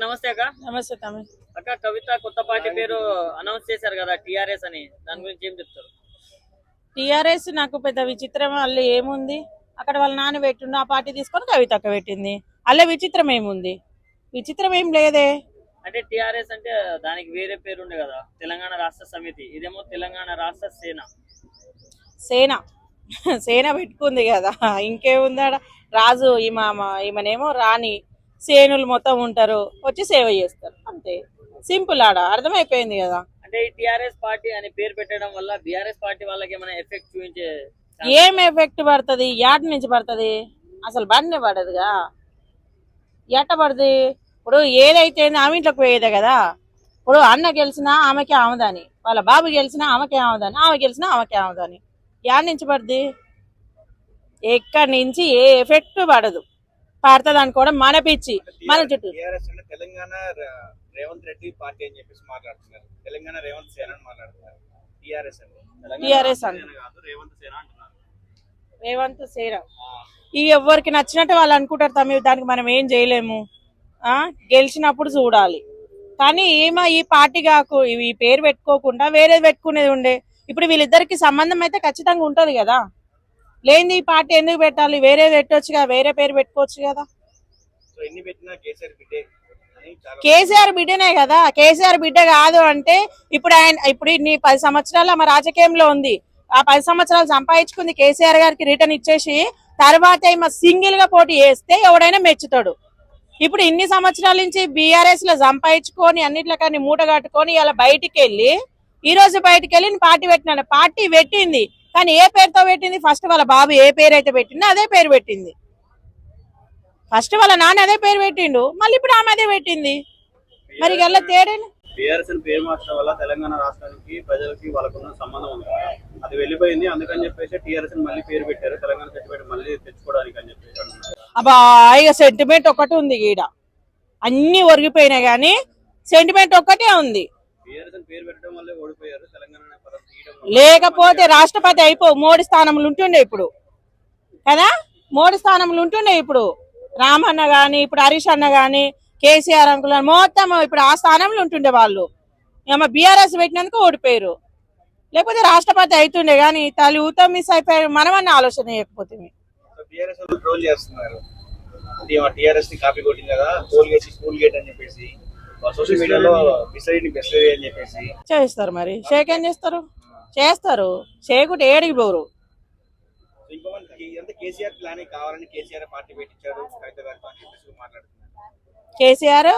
నమస్తే అక్క. నమస్తే తమ్మి. అక్క, కవిత కొత్త పార్టీ పేరు అనౌన్స్ చేశారు కదా, టిఆర్ఎస్ అని. దాని గురించి ఏం చెప్తారు? టిఆర్ఎస్ నాకు పెద్ద విచిత్రం వాళ్ళు ఏముంది, అక్కడ వాళ్ళ నాన్న పెట్టిండు, ఆ పార్టీ తీసుకొని కవిత అక్క పెట్టింది. అల్లే విచిత్రం ఏముంది? విచిత్రం ఏం లేదే. అంటే టిఆర్ఎస్ అంటే దానికి వేరే పేరు ఉండే కదా, తెలంగాణ రాష్ట్ర సమితి. ఇదేమో తెలంగాణ రాష్ట్ర సేన. సేన సేన పెట్టుకుంది కదా, ఇంకేముందాడ. రాజు ఈమెనేమో రాణి, సేనులు మొత్తం ఉంటారు, వచ్చి సేవ చేస్తారు, అంతే. సింపుల్, ఆడ అర్థమైపోయింది కదా. అంటే ఈ టిఆర్ఎస్ పార్టీ అని పేరు పెట్టడం వల్ల బిఆర్ఎస్ పార్టీ వాళ్ళకి ఏమైనా ఎఫెక్ట్ చూపించే? ఏం ఎఫెక్ట్ పడుతుంది? యాడ్ నుంచి పడుతుంది, అసలు బండి పడదుగా. ఎట్ట పడుతుంది? ఇప్పుడు ఏదైతే ఆమె ఇంట్లోకి పోయేదే కదా. ఇప్పుడు అన్న గెలిచినా ఆమెకే ఆమెదాని, వాళ్ళ బాబు గెలిచినా ఆమెకే ఆమెదాని, ఆమె గెలిచినా ఆమెకే ఆమెదాని. యాడ్ నుంచి పడుతుంది? ఎక్కడి నుంచి ఏ ఎఫెక్ట్ పడదు. పడుతుంది అనుకోవడం మన పిచ్చి, మన చుట్టూ. తెలంగాణ రేవంత్ రెడ్డి పార్టీ అని చెప్పేసి మాట్లాడుతున్నారు, తెలంగాణ రేవంత్ సేన అని మాట్లాడుతున్నారు. టిఆర్ఎస్ అంటే రేవంత్ సేన. ఈ ఎవరికి నచ్చినట్టు వాళ్ళు అనుకుంటారు తమ్మి, దానికి మనం ఏం చేయలేము. గెలిచినప్పుడు చూడాలి. కానీ ఏమో ఈ పార్టీ కాకు, ఈ పేరు పెట్టుకోకుండా వేరేది పెట్టుకునేది ఉండే. ఇప్పుడు వీళ్ళిద్దరికి సంబంధం అయితే ఖచ్చితంగా ఉంటది కదా. లేని ఈ పార్టీ ఎందుకు పెట్టాలి? వేరే పెట్టవచ్చు కదా, వేరే పేరు పెట్టుకోవచ్చు కదా. కేసీఆర్ బిడ్డనే కదా. కేసీఆర్ బిడ్డ కాదు అంటే ఇప్పుడు ఇన్ని 10 సంవత్సరాలు ఆమె రాజకీయంలో ఉంది. ఆ 10 సంవత్సరాలు సంపాదించుకుంది కేసీఆర్ గారికి రిటర్న్ ఇచ్చేసి, తర్వాత ఈమె సింగిల్ గా పోటీ చేస్తే ఎవడైనా మెచ్చుతాడు. ఇప్పుడు ఇన్ని సంవత్సరాల నుంచి బీఆర్ఎస్ లో సంపాదించుకొని అన్నిట్లో కానీ మూట కట్టుకొని ఇలా బయటికి వెళ్ళి, ఈ రోజు బయటికి వెళ్ళి పార్టీ పెట్టినాడు. పార్టీ పెట్టింది కానీ ఏ పేరుతో పెట్టింది? ఫస్ట్ వాళ్ళ బాబు ఏ పేరు అయితే పెట్టిందో అదే పేరు పెట్టింది. ఫస్ట్ వాళ్ళ నాన్న అదే పేరు పెట్టిండు, మళ్ళీ ఇప్పుడు ఆమె అదే పెట్టింది. మరి ఇలా తేడా. టిఆర్ఎస్ పేరు మార్చడం వల్ల తెలంగాణ రాష్ట్రానికి ప్రజలకి వాళ్ళకున్న సంబంధం ఉంది, అది వెళ్ళిపోయింది. అందుకని చెప్పేసి టిఆర్ఎస్ మళ్ళీ పేరు పెట్టారు, తెలంగాణ సర్టిఫికేట్ మళ్ళీ తెచ్చుకోవడానికి అని చెప్పేసి అంటున్నారు. అబ్బా, ఇక సెంటిమెంట్ ఒకటి ఉంది ఈడ. అన్ని ఒరిగిపోయినాయి కానీ సెంటిమెంట్ ఒక్కటే ఉంది. పేరు పెట్టడం వల్ల ఓడిపోయారు తెలంగాణ. లేకపోతే రాష్ట్రపతి మోడీ స్థానంలో ఉంటుండే ఇప్పుడు కదా. మోడీ స్థానంలో ఉంటుండే ఇప్పుడు రామన్న గాని, ఇప్పుడు హరీష్ అన్న గాని, కేసీఆర్ అంకుల్ మొత్తం ఇప్పుడు ఆ స్థానంలో ఉంటుండే వాళ్ళు. ఏమో బీఆర్ఎస్ పెట్టినందుకు ఓడిపోయారు. లేకపోతే రాష్ట్రపతి అవుతుండే కానీ తల్లి ఊతం మిస్ అయిపోయారు. మనమన్న ఆలోచన చేయకపోతే చేస్తారు. మరి షేక్ ఏం చేస్తారు? చేస్తారు. చేయకుంటే ఏడికి పోరు. కేసీఆర్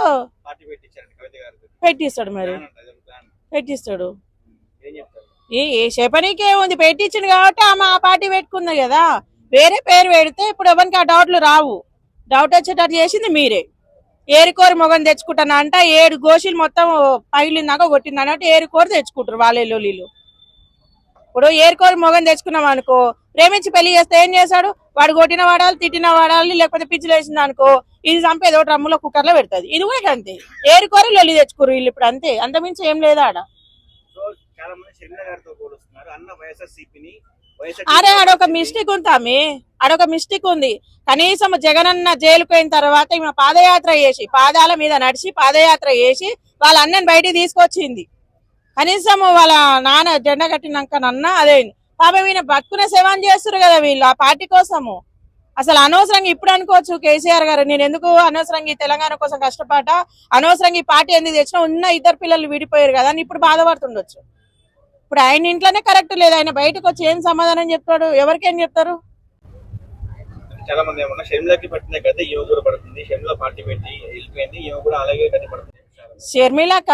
పెట్టిస్తాడు. మరి పెట్టిస్తాడు. ఏ చెప్పనీకే ఉంది, పెట్టించింది కాబట్టి ఆమె ఆ పార్టీ పెట్టుకుంది కదా. వేరే పేరు పెడితే ఇప్పుడు ఎవరికి ఆ డౌట్లు రావు. డౌట్ వచ్చేటట్టు చేసింది మీరే. ఏరుకోరు మొగం తెచ్చుకుంటాను అంట, 7 గోషీలు మొత్తం పగిలిందాక కొట్టింది అన్నట్టు ఏరుకోరు తెచ్చుకుంటారు వాళ్ళేళ్ళు వీళ్ళు. ఇప్పుడు ఏరుకోరు మొగం తెచ్చుకున్నాం అనుకో, ప్రేమించి పెళ్లి చేస్తే ఏం చేశాడు? వాడు కొట్టిన వాడాలి, తిట్టిన వాడాలి, లేకపోతే పిచ్చిలు వేసింది అనుకో, ఇది చంపేది ఒకటి డ్రమ్ములో కుక్కర్లో పెడుతుంది. ఇది కూడా అంతే, ఏరుకోరు లొల్లి తెచ్చుకోరు వీళ్ళు. ఇప్పుడు అంతే, అంతమించి ఏం లేదా ఆడ. అరే ఆడొక మిస్టేక్ ఉంది ఆమె, ఆడొక మిస్టేక్ ఉంది. కనీసం జగనన్న జైలుకు పోయిన తర్వాత ఈమె పాదయాత్ర చేసి, పాదాల మీద నడిచి పాదయాత్ర చేసి వాళ్ళ అన్నని బయటికి తీసుకొచ్చింది. కనీసం వాళ్ళ నాన్న జెండా కట్టినాక నన్న అదే పాపం ఈయన బతుకునే సేవలు చేస్తారు కదా వీళ్ళు ఆ పార్టీ కోసము. అసలు అనవసరంగా ఇప్పుడు అనుకోవచ్చు కేసీఆర్ గారు, నేను ఎందుకు అనవసరంగా ఈ తెలంగాణ కోసం కష్టపడ్డా, అనవసరంగా ఈ పార్టీ ఎందుకు తెచ్చినా, ఉన్న 2 పిల్లలు విడిపోయారు కదా అని ఇప్పుడు బాధపడుతుండొచ్చు. ఇప్పుడు ఆయన ఇంట్లోనే కరెక్ట్ లేదు, ఆయన బయటకు వచ్చి ఏం సమాధానం చెప్తాడు? ఎవరికేం చెప్తారు? చాలా మంది ఏమన్నా షర్మిలకి పట్టిన కదా ఈమె కూడా పడుతుంది, షర్మిల పార్టీ పెట్టి వెళ్ళిపోయింది, ఈమె కూడా అలాగే కట్టి పడుతుంది. షర్మిలక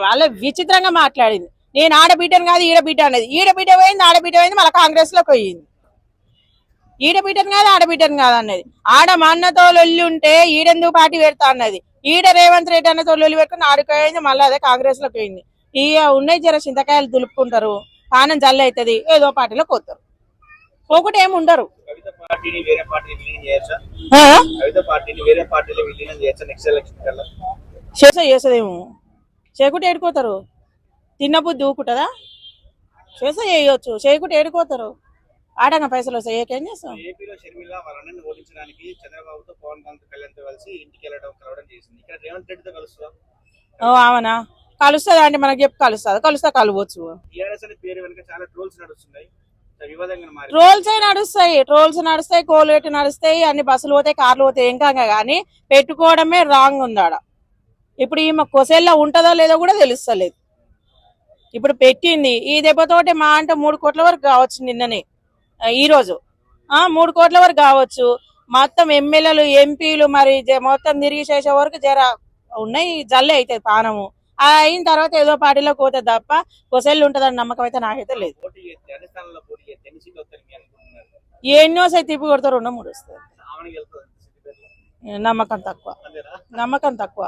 వాళ్ళ విచిత్రంగా మాట్లాడింది. నేను ఆడబిడ్డను కాదు ఈడబిడ్డ అనేది. ఈడబిడ్డ పోయింది, ఆడబిడ్డ పోయింది, మళ్ళీ కాంగ్రెస్ లోకి పోయింది. ఈడబిడ్డను కాదు ఆడబిడ్డను కాదు అన్నది. ఆడ మా అన్నతో లొల్లి ఉంటే ఈడెందుకు పార్టీ పెడతా అన్నది. ఈడ రేవంత్ రెడ్డి అన్నతో లొల్లి పెట్టుకుని ఆడుకోయింది, మళ్ళీ అదే కాంగ్రెస్ లోకి పోయింది. ఉన్నాయి జర చింతకాయలు దులుపుకుంటారు, పానం జల్లి అవుతుంది, ఏదో పార్టీలో పోతారు, ఒకటి ఏమి ఉండరు. చేసేదేమో చేయకుంటే ఏడుకోతారు. తిన్న బుద్ధి ఊకుంటుందా? చేసే చేయొచ్చు, చేయకుంటే ఏడుకోతారు. ఆటంగా పైసలు వస్తాయి ఏకేం చేస్తాం. ఏపీలో షర్మిల వాళ్ళ అన్నని ఓడించడానికి చంద్రబాబుతో పవన్ కళ్యాణ్ తో కలిసి ఇంటికి కలవడం చేసింది. ఇక్కడ రేవంత్ రెడ్డితో కలుస్తుందా? ఓ అవునా, కలుస్తుంది అంటే మనకి చెప్పి కలుస్తా కలవచ్చు. టీఆర్ఎస్ అనే పేరు వెనుక చాలా ట్రోల్స్ నడుస్తున్నాయి, వివాదంగా మారి. ట్రోల్స్ నడుస్తాయి, కోల్గేట్ నడుస్తాయి, అన్ని బస్సులు పోతాయి, కార్లు పోతాయి, ఏం కాగా కానీ పెట్టుకోవడమే రాంగ్ ఉందాడ. ఇప్పుడు ఈమె కొసెల్లో ఉంటుందో లేదో కూడా తెలుస్తలేదు. ఇప్పుడు పెట్టింది ఈ దెబ్బతోటి మా అంటే 3 కోట్ల వరకు కావచ్చు నిన్ననే, ఈ రోజు 3 కోట్ల వరకు కావచ్చు. మొత్తం ఎమ్మెల్యేలు ఎంపీలు మరి మొత్తం తిరిగి చేసే వరకు జర ఉన్నాయి, జల్లే అవుతుంది పానము. అయిన తర్వాత ఏదో పార్టీలోకి పోతుంది తప్ప కొసెల్లు ఉంటుందని నమ్మకం అయితే నాకైతే లేదు. ఎన్నో సై తిప్పి కొడతారు, 2-3 వస్తుంది. నమ్మకం తక్కువ.